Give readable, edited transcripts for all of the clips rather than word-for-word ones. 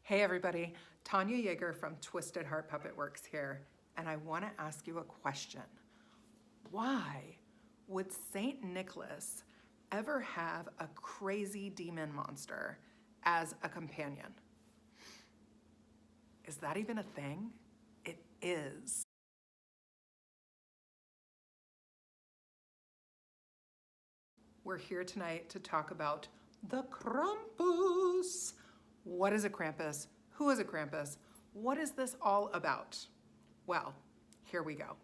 Hey everybody, Tanya Yeager from Twisted Heart Puppet Works here, and I want to ask you a question. Why would Saint Nicholas ever have a crazy demon monster as a companion? Is that even a thing? It is. We're here tonight to talk about the Krampus. What is a Krampus? Who is a Krampus? What is this all about? Well, here we go.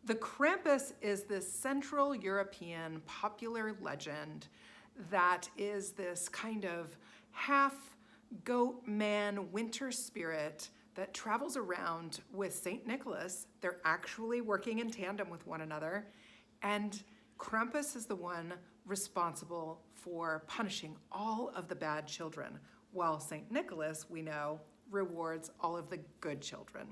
The Krampus is this Central European popular legend that is this kind of half goat man winter spirit that travels around with Saint Nicholas. They're actually working in tandem with one another, and Krampus is the one responsible for punishing all of the bad children, while Saint Nicholas, we know, rewards all of the good children.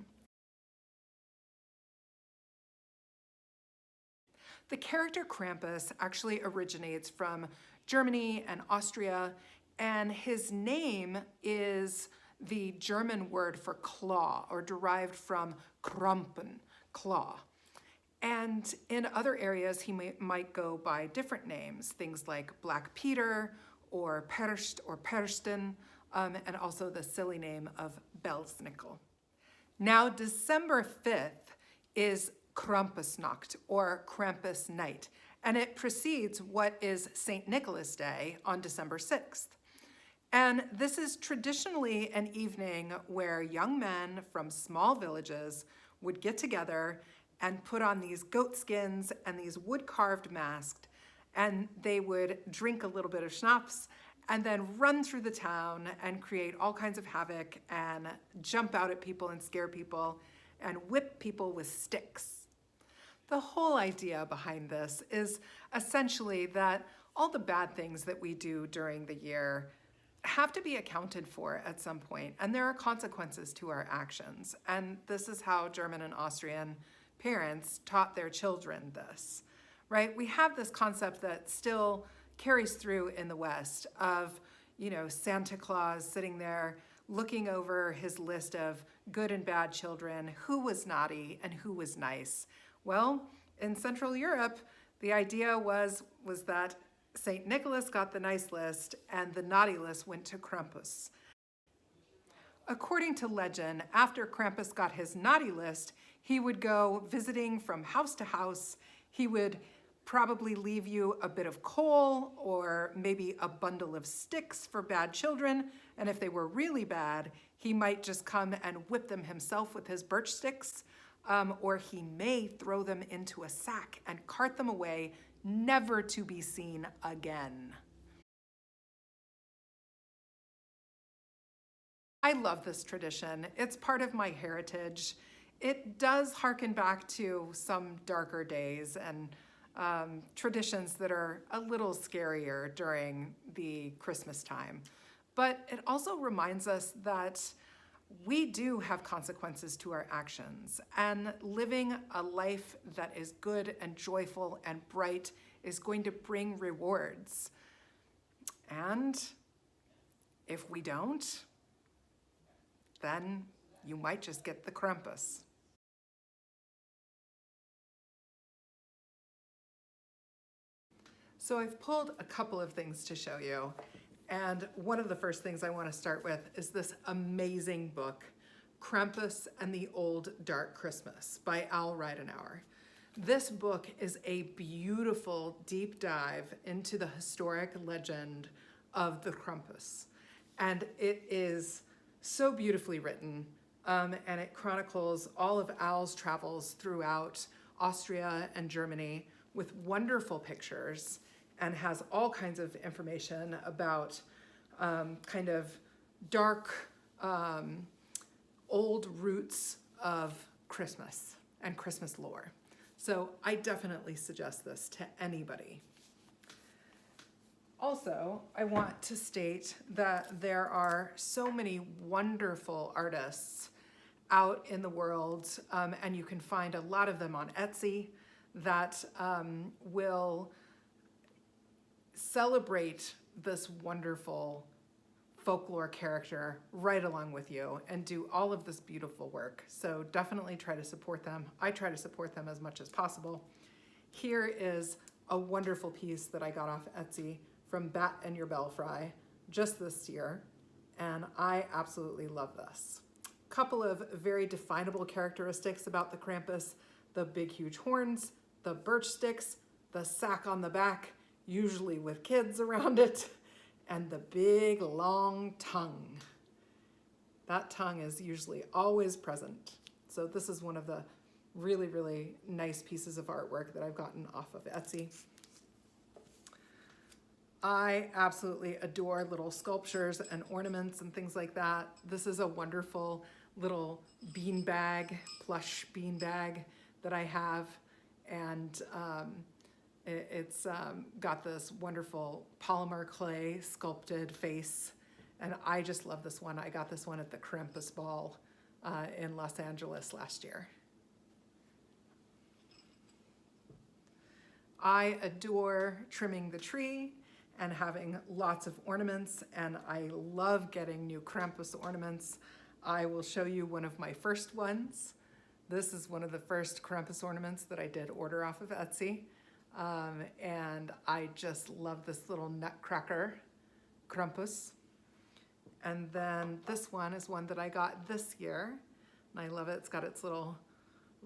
The character Krampus actually originates from Germany and Austria, and his name is the German word for claw, or derived from Krampen, claw. And in other areas, he might go by different names, things like Black Peter or Perst or Persten, and also the silly name of Belsnickel. Now, December 5th is Krampus Nacht, or Krampus Night, and it precedes what is St. Nicholas Day on December 6th. And this is traditionally an evening where young men from small villages would get together and put on these goat skins and these wood-carved masks, and they would drink a little bit of schnapps and then run through the town and create all kinds of havoc and jump out at people and scare people and whip people with sticks. The whole idea behind this is essentially that all the bad things that we do during the year have to be accounted for at some point, and there are consequences to our actions. And this is how German and Austrian parents taught their children this, right? We have this concept that still carries through in the West of, Santa Claus sitting there looking over his list of good and bad children, who was naughty and who was nice. Well, in Central Europe, the idea was that St. Nicholas got the nice list and the naughty list went to Krampus. According to legend, after Krampus got his naughty list, he would go visiting from house to house. He would probably leave you a bit of coal or maybe a bundle of sticks for bad children. And if they were really bad, he might just come and whip them himself with his birch sticks, or he may throw them into a sack and cart them away, never to be seen again. I love this tradition. It's part of my heritage. It does harken back to some darker days and traditions that are a little scarier during the Christmas time. But it also reminds us that we do have consequences to our actions, and living a life that is good and joyful and bright is going to bring rewards. And if we don't, then you might just get the Krampus. So I've pulled a couple of things to show you. And one of the first things I want to start with is this amazing book, Krampus and the Old Dark Christmas by Al Reidenauer. This book is a beautiful deep dive into the historic legend of the Krampus. And it is so beautifully written, and it chronicles all of Al's travels throughout Austria and Germany with wonderful pictures, and has all kinds of information about kind of dark, old roots of Christmas and Christmas lore. So I definitely suggest this to anybody. Also, I want to state that there are so many wonderful artists out in the world, and you can find a lot of them on Etsy that will celebrate this wonderful folklore character right along with you and do all of this beautiful work. So definitely try to support them. I try to support them as much as possible. Here is a wonderful piece that I got off Etsy from Bat and Your Belfry just this year, and I absolutely love this. Couple of very definable characteristics about the Krampus: the big huge horns, the birch sticks, the sack on the back, usually with kids around it, and the big long tongue. That tongue is usually always present. So this is one of the really, really nice pieces of artwork that I've gotten off of Etsy. I absolutely adore little sculptures and ornaments and things like that. This is a wonderful little beanbag, plush beanbag that I have, and it's got this wonderful polymer clay sculpted face, and I just love this one. I got this one at the Krampus Ball in Los Angeles last year. I adore trimming the tree and having lots of ornaments, and I love getting new Krampus ornaments. I will show you one of my first ones. This is one of the first Krampus ornaments that I did order off of Etsy. And I just love this little nutcracker Krampus. And then this one is one that I got this year, and I love it. It's got its little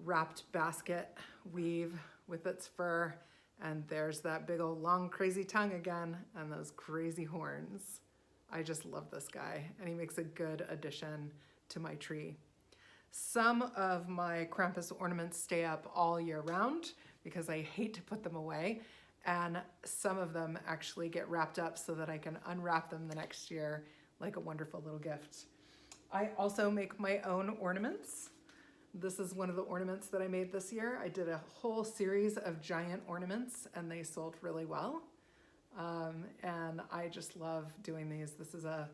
wrapped basket weave with its fur, and there's that big old long crazy tongue again and those crazy horns. I just love this guy, and he makes a good addition to my tree. Some of my Krampus ornaments stay up all year round because I hate to put them away, and some of them actually get wrapped up so that I can unwrap them the next year like a wonderful little gift. I also make my own ornaments. This is one of the ornaments that I made this year. I did a whole series of giant ornaments, and they sold really well. And I just love doing these. This is a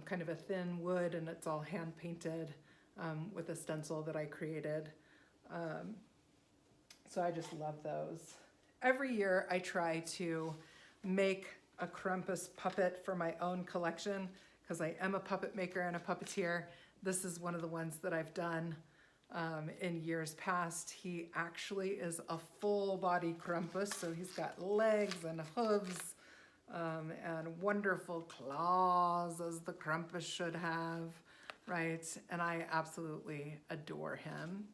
kind of a thin wood, and it's all hand painted with a stencil that I created. So I just love those. Every year I try to make a Krampus puppet for my own collection because I am a puppet maker and a puppeteer. This is one of the ones that I've done in years past. He actually is a full body Krampus, so he's got legs and hooves and wonderful claws, as the Krampus should have, right? And I absolutely adore him.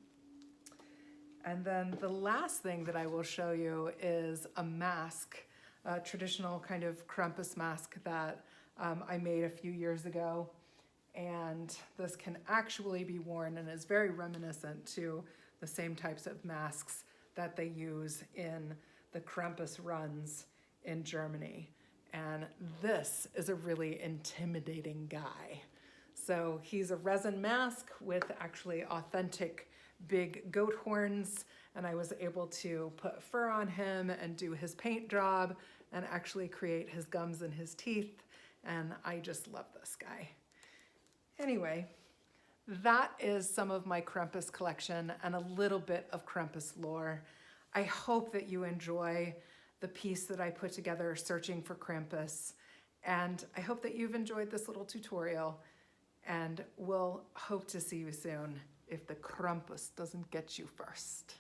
And then the last thing that I will show you is a mask, a traditional kind of Krampus mask that I made a few years ago. And this can actually be worn and is very reminiscent to the same types of masks that they use in the Krampus runs in Germany. And this is a really intimidating guy. So he's a resin mask with actually authentic big goat horns, and I was able to put fur on him and do his paint job and actually create his gums and his teeth, and I just love this guy. Anyway, that is some of my Krampus collection and a little bit of Krampus lore. I hope that you enjoy the piece that I put together, Searching for Krampus, and I hope that you've enjoyed this little tutorial, and we'll hope to see you soon if the Krampus doesn't get you first.